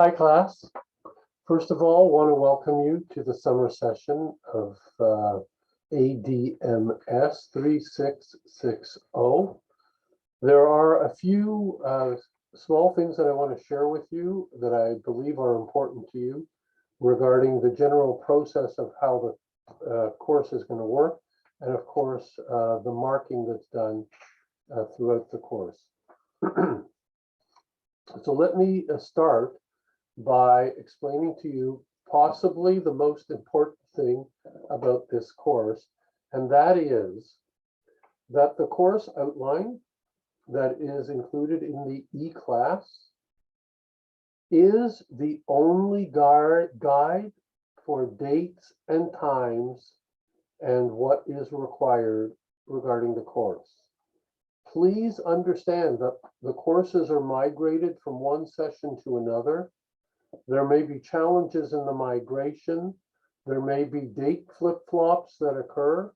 Hi, class. First of all, want to welcome you to the summer session of ADMS 3660. There are a few small things that I want to share with you that I believe are important to you regarding the general process of how the course is going to work, and of course, the marking that's done throughout the course. So let me start by explaining to you possibly the most important thing about this course, and that is that the course outline that is included in the E-class is the only guide for dates and times and what is required regarding the course. Please understand that the courses are migrated from one session to another. There may be challenges in the migration. There may be date flip-flops that occur.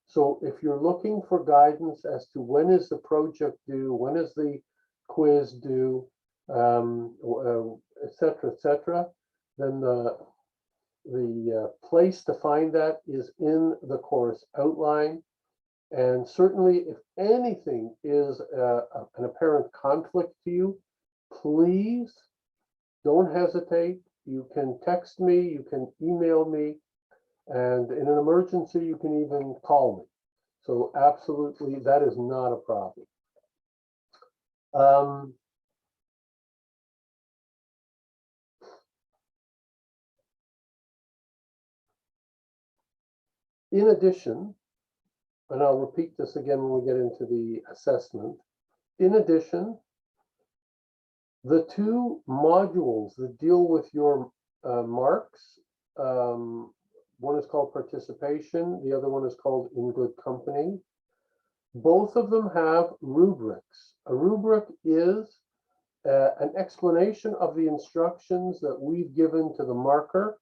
So if you're looking for guidance as to when is the project due, when is the quiz due, et cetera, then the place to find that is in the course outline. And certainly if anything is an apparent conflict to you, please don't hesitate. You can text me, you can email me, and in an emergency, you can even call me. So absolutely, that is not a problem. In addition, and I'll repeat this again when we get into the assessment, in addition, the two modules that deal with your marks, one is called participation, the other one is called in good company. Both of them have rubrics. A rubric is an explanation of the instructions that we've given to the marker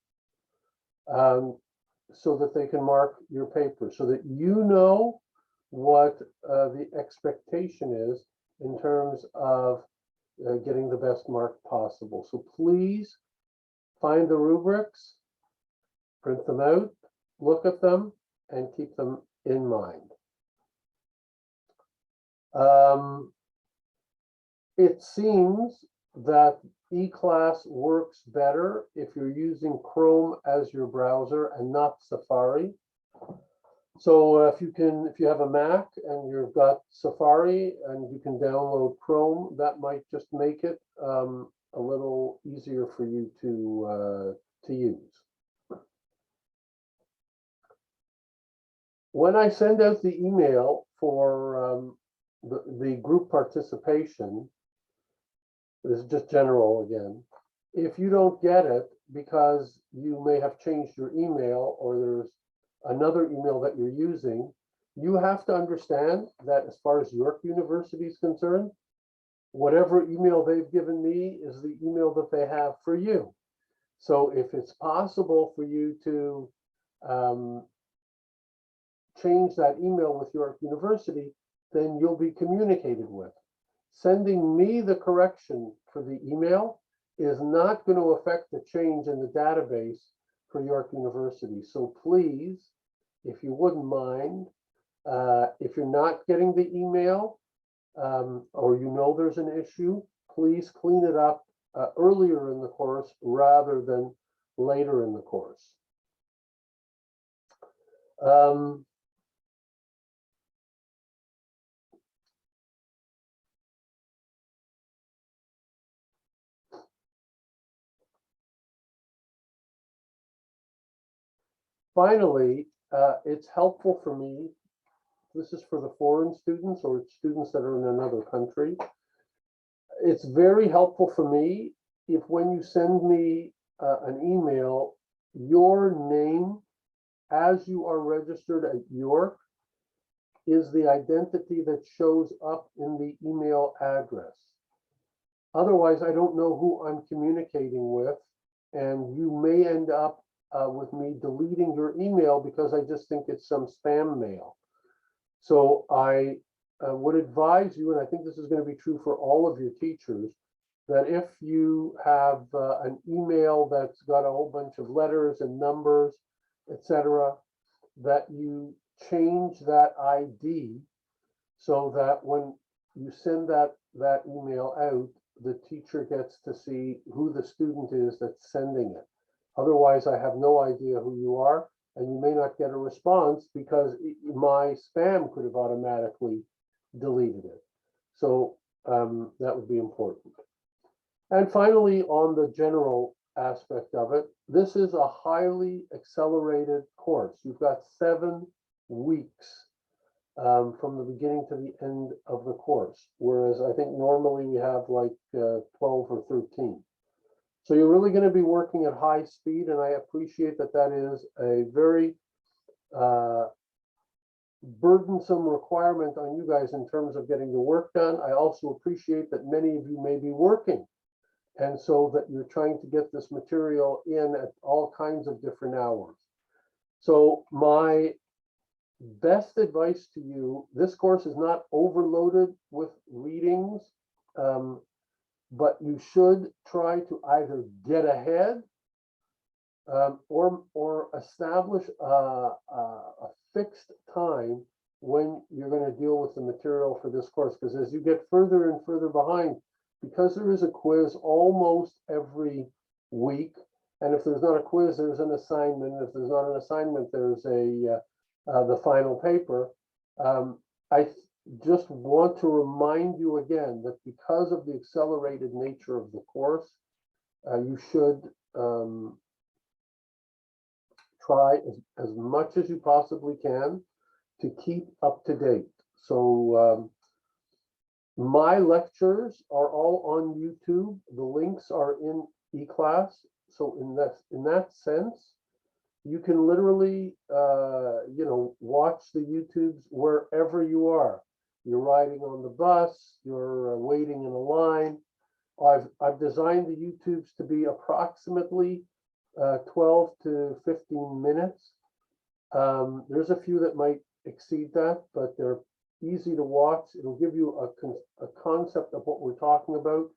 so that they can mark your paper, so that you know what the expectation is in terms of getting the best mark possible. So please find the rubrics, print them out, look at them, and keep them in mind. It seems that E-class works better if you're using Chrome as your browser and not Safari. So if you have a Mac and you've got Safari and you can download Chrome, that might just make it a little easier for you to use. When I send out the email for the group participation, this is just general again, if you don't get it because you may have changed your email or there's another email that you're using, you have to understand that as far as York University is concerned, whatever email they've given me is the email that they have for you. So if it's possible for you to change that email with York University, then you'll be communicated with. Sending me the correction for the email is not going to affect the change in the database for York University. So please, if you wouldn't mind, if you're not getting the email or you know there's an issue, please clean it up earlier in the course rather than later in the course. Finally, it's helpful for me, this is for the foreign students or students that are in another country. It's very helpful for me if when you send me an email, your name as you are registered at York is the identity that shows up in the email address. Otherwise, I don't know who I'm communicating with, and you may end up with me deleting your email because I just think it's some spam mail. So I would advise you, and I think this is going to be true for all of your teachers, that if you have an email that's got a whole bunch of letters and numbers, etc., that you change that ID so that when you send that email out, the teacher gets to see who the student is that's sending it. Otherwise, I have no idea who you are, and you may not get a response because my spam could have automatically deleted it. So that would be important. And finally, on the general aspect of it, this is a highly accelerated course. You've got 7 weeks from the beginning to the end of the course, whereas I think normally we have like 12 or 13. So you're really going to be working at high speed, and I appreciate that that is a very burdensome requirement on you guys in terms of getting the work done. I also appreciate that many of you may be working, and so that you're trying to get this material in at all kinds of different hours. So my best advice to you, this course is not overloaded with readings, but you should try to either get ahead or establish a fixed time when you're going to deal with the material for this course. Because as you get further and further behind, because there is a quiz almost every week, and if there's not a quiz, there's an assignment. If there's not an assignment, there's the final paper. I just want to remind you again that because of the accelerated nature of the course, you should try as much as you possibly can to keep up to date. So my lectures are all on YouTube. The links are in eClass. So in that sense, you can literally, watch the YouTubes wherever you are. You're riding on the bus, you're waiting in a line. I've designed the YouTubes to be approximately 12 to 15 minutes. There's a few that might exceed that, but they're easy to watch. It'll give you a concept of what we're talking about,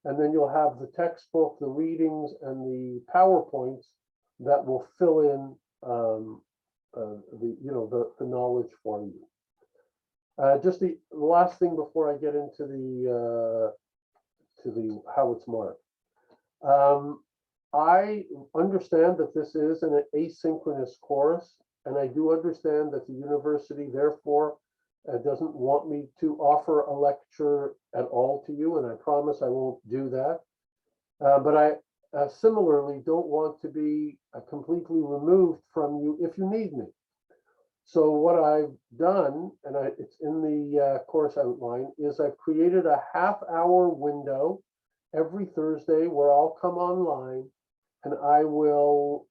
and then you'll have the textbook, the readings, and the PowerPoints that will fill in the knowledge for you. Just the last thing before I get into the how it's marked. I understand that this is an asynchronous course, and I do understand that the university therefore doesn't want me to offer a lecture at all to you, and I promise I won't do that. But I similarly don't want to be completely removed from you if you need me. So what I've done, and it's in the course outline, is I've created a half-hour window every Thursday where I'll come online and I will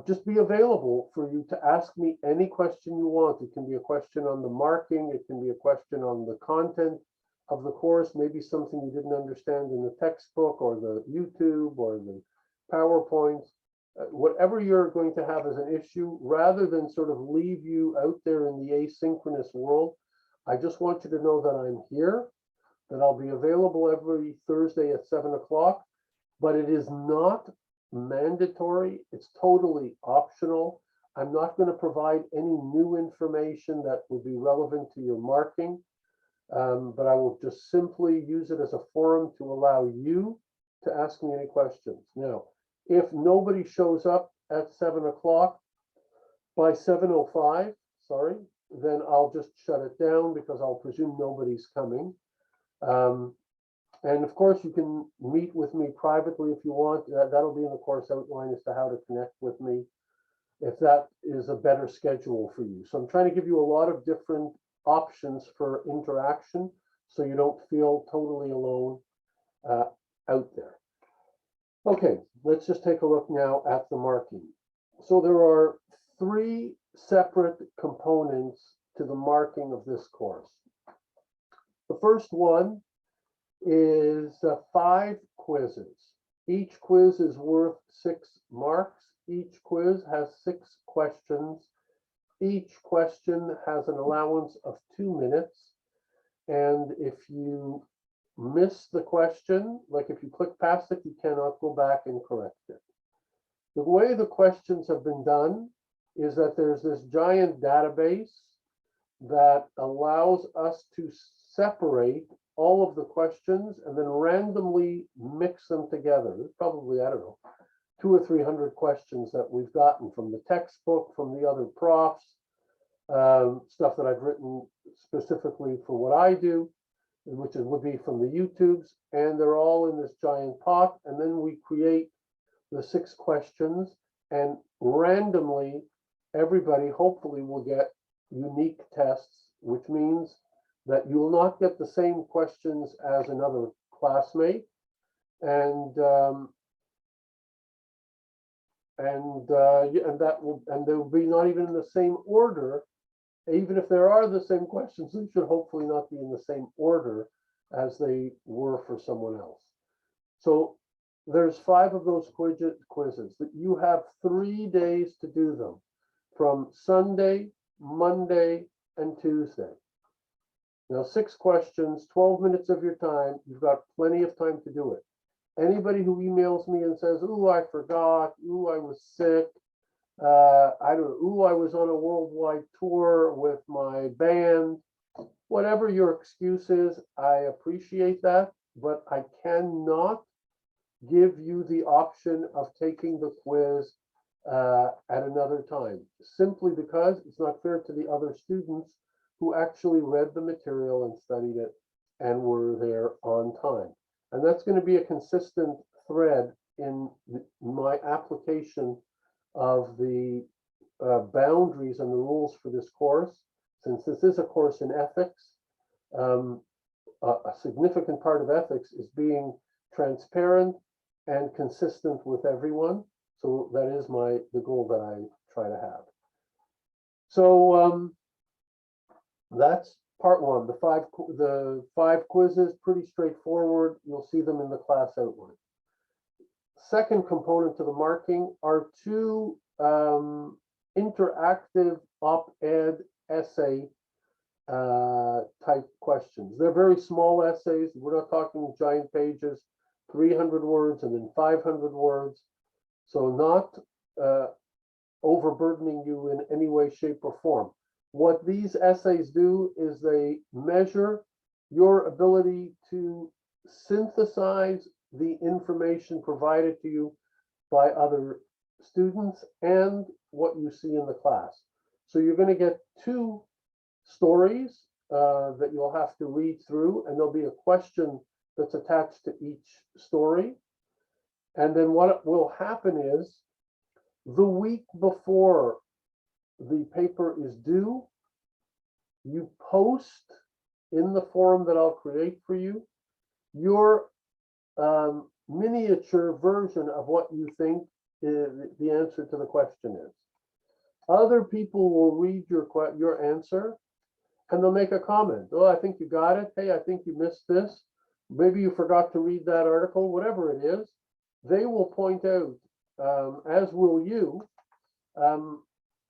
just be available for you to ask me any question you want. It can be a question on the marking, it can be a question on the content of the course, maybe something you didn't understand in the textbook or the YouTube or the PowerPoints. Whatever you're going to have as an issue, rather than sort of leave you out there in the asynchronous world, I just want you to know that I'm here, that I'll be available every Thursday at 7 o'clock, but it is not mandatory. It's totally optional. I'm not going to provide any new information that would be relevant to your marking, but I will just simply use it as a forum to allow you to ask me any questions. Now, if nobody shows up at 7 o'clock by 7:05, sorry, then I'll just shut it down because I'll presume nobody's coming. And of course, you can meet with me privately if you want. That'll be in the course outline as to how to connect with me, if that is a better schedule for you. So I'm trying to give you a lot of different options for interaction so you don't feel totally alone out there. Okay, let's just take a look now at the marking. So there are 3 separate components to the marking of this course. The first one is 5 quizzes. Each quiz is worth 6 marks. Each quiz has 6 questions. Each question has an allowance of 2 minutes. And if you miss the question, like if you click past it, you cannot go back and correct it. The way the questions have been done is that there's this giant database that allows us to separate all of the questions and then randomly mix them together. There's probably, I don't know, 200 or 300 questions that we've gotten from the textbook, from the other profs, stuff that I've written specifically for what I do, which would be from the YouTubes, and they're all in this giant pot. And then we create the 6 questions, and randomly, everybody hopefully will get unique tests, which means that you will not get the same questions as another classmate, and they will be not even in the same order. Even if there are the same questions, they should hopefully not be in the same order as they were for someone else. So there's 5 of those quizzes that you have 3 days to do them, from Sunday, Monday, and Tuesday. Now, 6 questions, 12 minutes of your time. You've got plenty of time to do it. Anybody who emails me and says, "Ooh, I forgot. Ooh, I was sick. I don't know. Ooh, I was on a worldwide tour with my band." Whatever your excuse is, I appreciate that, but I cannot give you the option of taking the quiz at another time, simply because it's not fair to the other students who actually read the material and studied it and were there on time. And that's going to be a consistent thread in my application of the boundaries and the rules for this course. Since this is a course in ethics, a significant part of ethics is being transparent and consistent with everyone. So that is the goal that I try to have. So that's part 1. The five quizzes, pretty straightforward. You'll see them in the class outline. Second component to the marking are 2 interactive op-ed essay type questions. They're very small essays. We're not talking giant pages, 300 words and then 500 words. So not overburdening you in any way, shape, or form. What these essays do is they measure your ability to synthesize the information provided to you by other students and what you see in the class. So you're going to get 2 stories that you'll have to read through, and there'll be a question that's attached to each story. And then what will happen is, the week before the paper is due, you post in the forum that I'll create for you your miniature version of what you think the answer to the question is. Other people will read your answer, and they'll make a comment. "Oh, I think you got it. Hey, I think you missed this. Maybe you forgot to read that article," whatever it is. They will point out, as will you,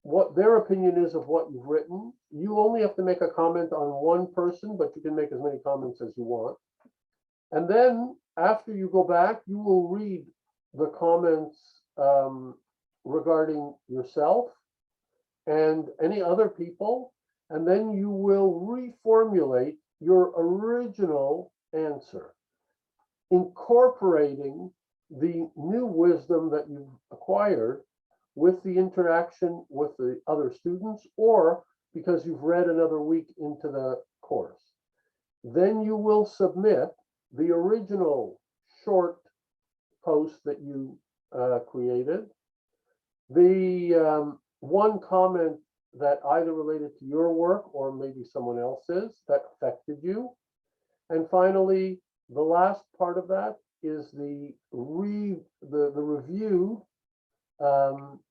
what their opinion is of what you've written. You only have to make a comment on one person, but you can make as many comments as you want. And then after you go back, you will read the comments regarding yourself and any other people, and then you will reformulate your original answer, incorporating the new wisdom that you've acquired with the interaction with the other students, or because you've read another week into the course. Then you will submit the original short post that you created, the one comment that either related to your work or maybe someone else's that affected you. And finally, the last part of that is the review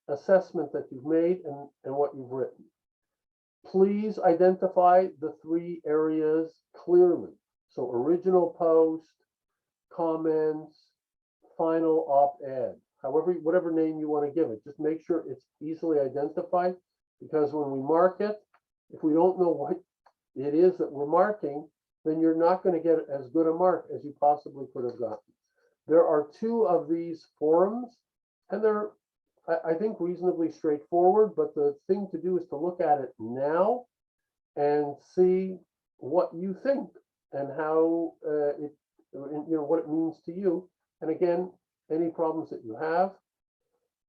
assessment that you've made and what you've written. Please identify the 3 areas clearly. So original post, comments, final op-ed, whatever name you want to give it. Just make sure it's easily identified, because when we mark it, if we don't know what it is that we're marking, then you're not going to get as good a mark as you possibly could have gotten. There are 2 of these forums, and they're, I think, reasonably straightforward, but the thing to do is to look at it now and see what you think and how what it means to you. And again, any problems that you have,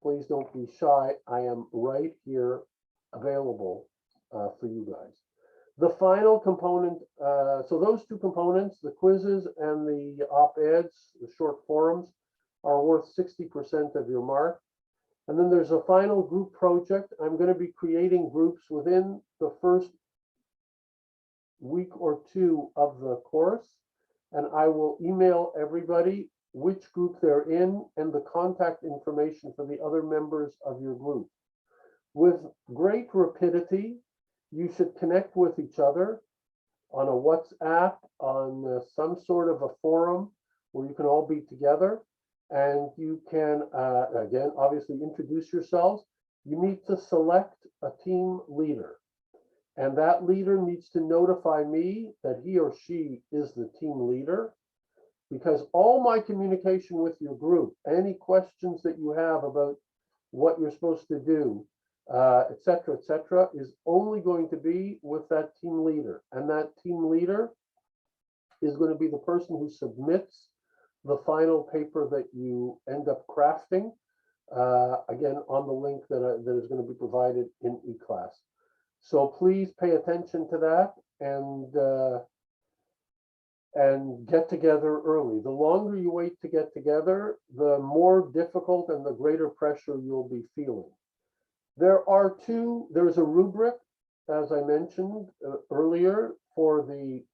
please don't be shy. I am right here available for you guys. The final component, so those 2 components, the quizzes and the op-eds, the short forums, are worth 60% of your mark. And then there's a final group project. I'm going to be creating groups within the first week or 2 of the course, and I will email everybody which group they're in and the contact information for the other members of your group. With great rapidity, you should connect with each other on a WhatsApp, on some sort of a forum where you can all be together, and you can, again, obviously introduce yourselves. You need to select a team leader, and that leader needs to notify me that he or she is the team leader, because all my communication with your group, any questions that you have about what you're supposed to do, et cetera, is only going to be with that team leader. And that team leader is going to be the person who submits the final paper that you end up crafting, again, on the link that is going to be provided in eClass. So please pay attention to that and get together early. The longer you wait to get together, the more difficult and the greater pressure you'll be feeling. There's a rubric, as I mentioned earlier, for the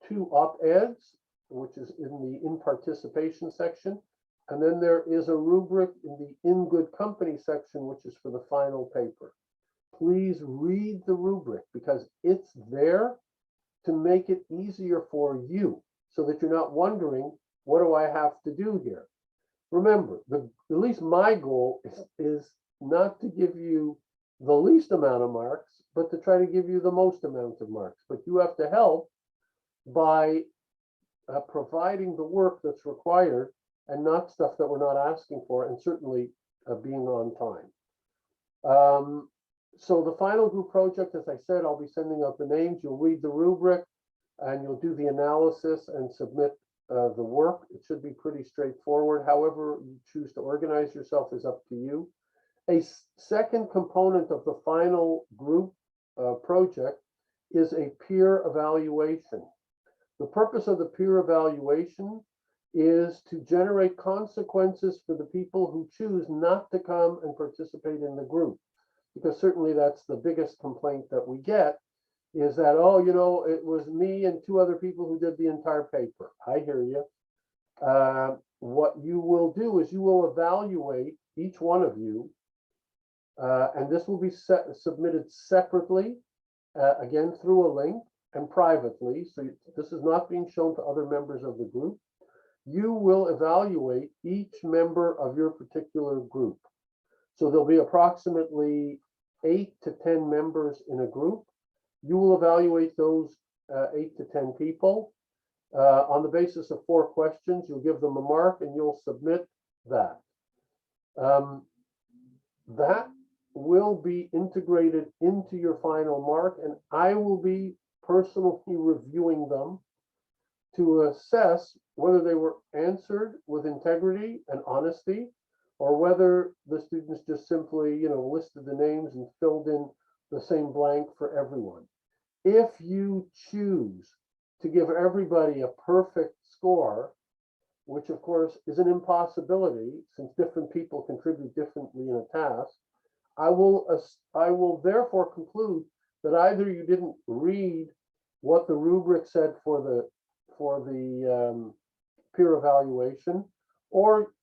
2 op-eds, which is in the in participation section. And then there is a rubric in the in good company section, which is for the final paper. Please read the rubric, because it's there to make it easier for you, so that you're not wondering, what do I have to do here? Remember, at least my goal is not to give you the least amount of marks, but to try to give you the most amount of marks. But you have to help by providing the work that's required, and not stuff that we're not asking for, and certainly being on time. So the final group project, as I said, I'll be sending out the names. You'll read the rubric and you'll do the analysis and submit the work. It should be pretty straightforward. However you choose to organize yourself is up to you. A second component of the final group project is a peer evaluation. The purpose of the peer evaluation is to generate consequences for the people who choose not to come and participate in the group. Because certainly that's the biggest complaint that we get, is that, oh, it was me and 2 other people who did the entire paper. I hear you. What you will do is you will evaluate each one of you, and this will be submitted separately, again, through a link and privately. So this is not being shown to other members of the group. You will evaluate each member of your particular group. So there'll be approximately 8 to 10 members in a group. You will evaluate those 8 to 10 people on the basis of 4 questions. You'll give them a mark and you'll submit that. That will be integrated into your final mark, and I will be personally reviewing them to assess whether they were answered with integrity and honesty, or whether the students just simply, listed the names and filled in the same blank for everyone. If you choose to give everybody a perfect score, which of course is an impossibility since different people contribute differently in a task, I will therefore conclude that either you didn't read what the rubric said for the peer evaluation, or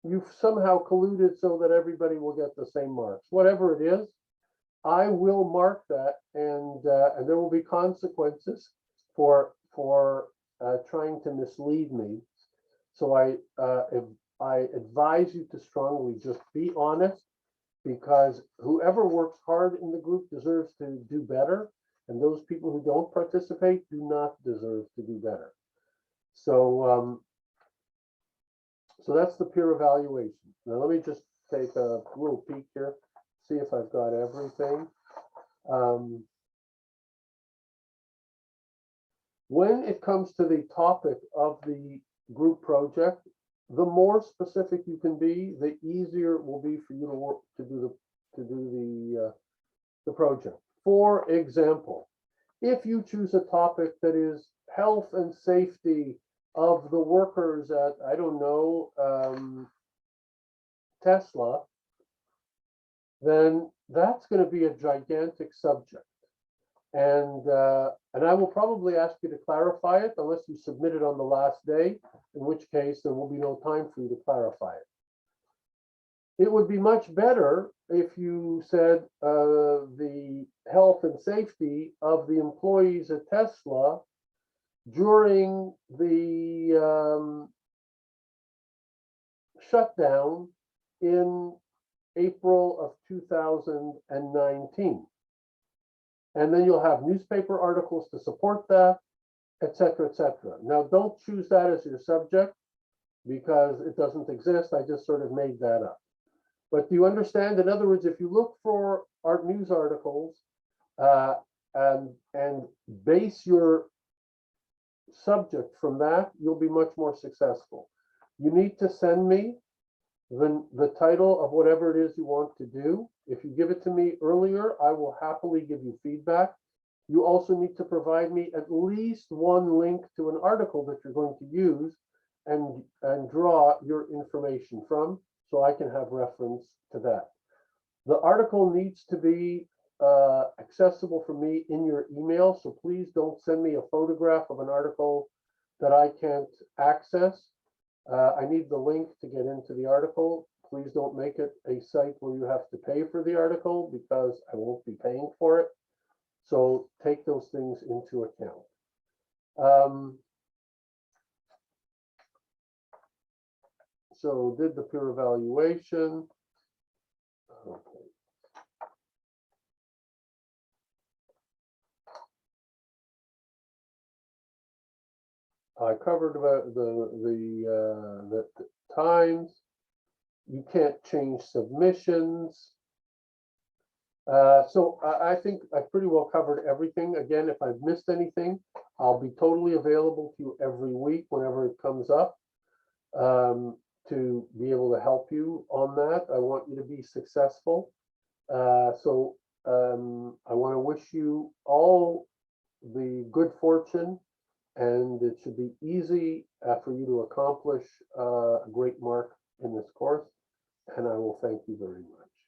you've somehow colluded so that everybody will get the same marks. Whatever it is, I will mark that, and there will be consequences for trying to mislead me. So I advise you to strongly just be honest, because whoever works hard in the group deserves to do better, And those people who don't participate do not deserve to do better. So, so that's the peer evaluation. Now let me just take a little peek here, see if I've got everything. When it comes to the topic of the group project, the more specific you can be, the easier it will be for you to work to do the project. For example, if you choose a topic that is health and safety of the workers at, I don't know, Tesla, then that's going to be a gigantic subject. And I will probably ask you to clarify it unless you submit it on the last day, in which case there will be no time for you to clarify it. It would be much better if you said the health and safety of the employees at Tesla during the shutdown in April of 2019. And then you'll have newspaper articles to support that, et cetera, et cetera. Now, don't choose that as your subject because it doesn't exist. I just sort of made that up. But do you understand? In other words, if you look for art news articles and base your subject from that, you'll be much more successful. You need to send me the title of whatever it is you want to do. If you give it to me earlier, I will happily give you feedback. You also need to provide me at least one link to an article that you're going to use and draw your information from, so I can have reference to that. The article needs to be accessible for me in your email, so please don't send me a photograph of an article that I can't access. I need the link to get into the article. Please don't make it a site where you have to pay for the article because I won't be paying for it. So take those things into account. So did the peer evaluation. Okay. I covered about the times. You can't change submissions. So I think I've pretty well covered everything. Again, if I've missed anything, I'll be totally available to you every week whenever it comes up to be able to help you on that. I want you to be successful. So I want to wish you all the good fortune, and it should be easy for you to accomplish a great mark in this course. And I will thank you very much.